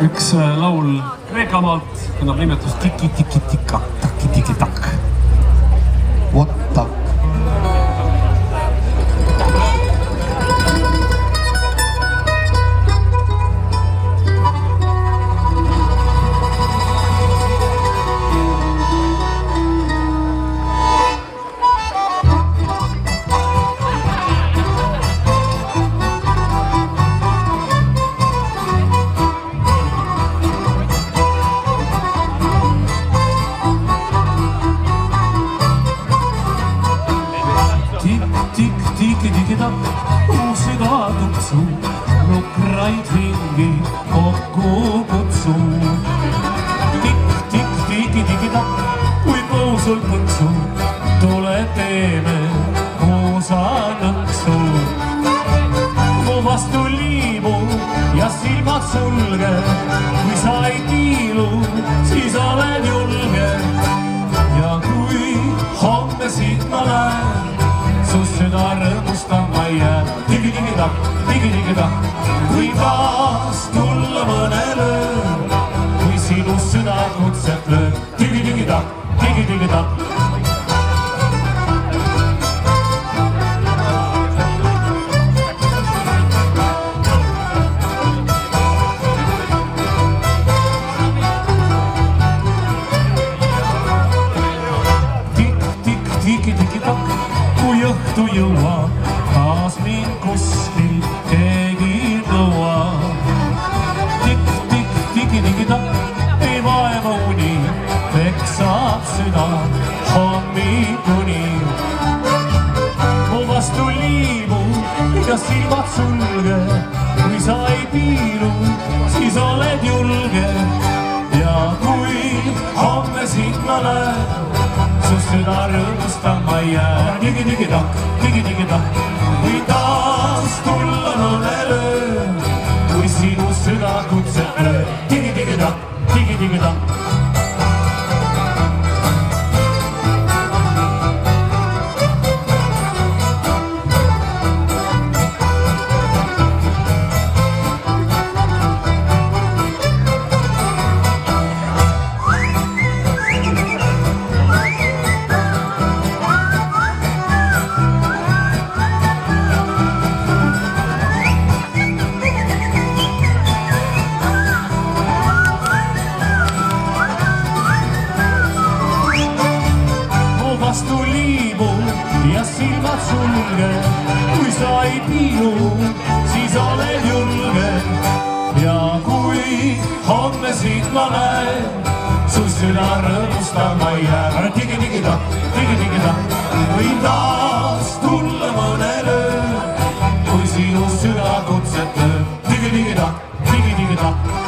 Üks laul Kreekamaalt kannab nimetust Tiki-tiki-tika, taki-tiki-tak. What tak? Tik-tik-tiki-tiki-tak, uusiga tuksu, nukraid hingi kokku kutsu. Tik-tik-tiki-tiki-tak, kui põusul põksu, tule teeme koosa nõksu. Mu vastu liimu ja silmad sulge, kui sa ei tiilu, siis olen julge. Ja kui homme siit ma lähen, sus süda rõõmustama ei jää. Tigi-tigi-tak, tigi-tigi-tak, kui taas tulla mõnele, kui sinu süda kutset lööb. Tigi-tigi-tak, tigi-tigi-tak. Tik-tik-tigi-tigi-tak, kui õhtu jõuab, taas mind kuskil keegi nõua. Tik-tik-tigi-tigi-tak, ei vaeva uni, peksab süda hommikuni. Mu vastu liimu ja silmad sulge, kui sa ei piilu, siis oled julge. Ja kui homme siit ma lähen, sus süda rõõmustama ei jää. Digi-digi-tak, digi-digi-tak, kui taas tulla mõnele, kui sinu süda kutset lööb. Digi-digi-tak, digi-digi-tak. Vastu liimu ja silmad sulge, kui sa ei piilu, siis oled julge. Ja kui homme siit ma lähen, su süda rõõmustama ei jää. Digi-digi-tak, digi-digi-tak, või taas tulla mõnele, kui sinu süda kutset lööb. Digi-digi-tak, digi-digi-tak.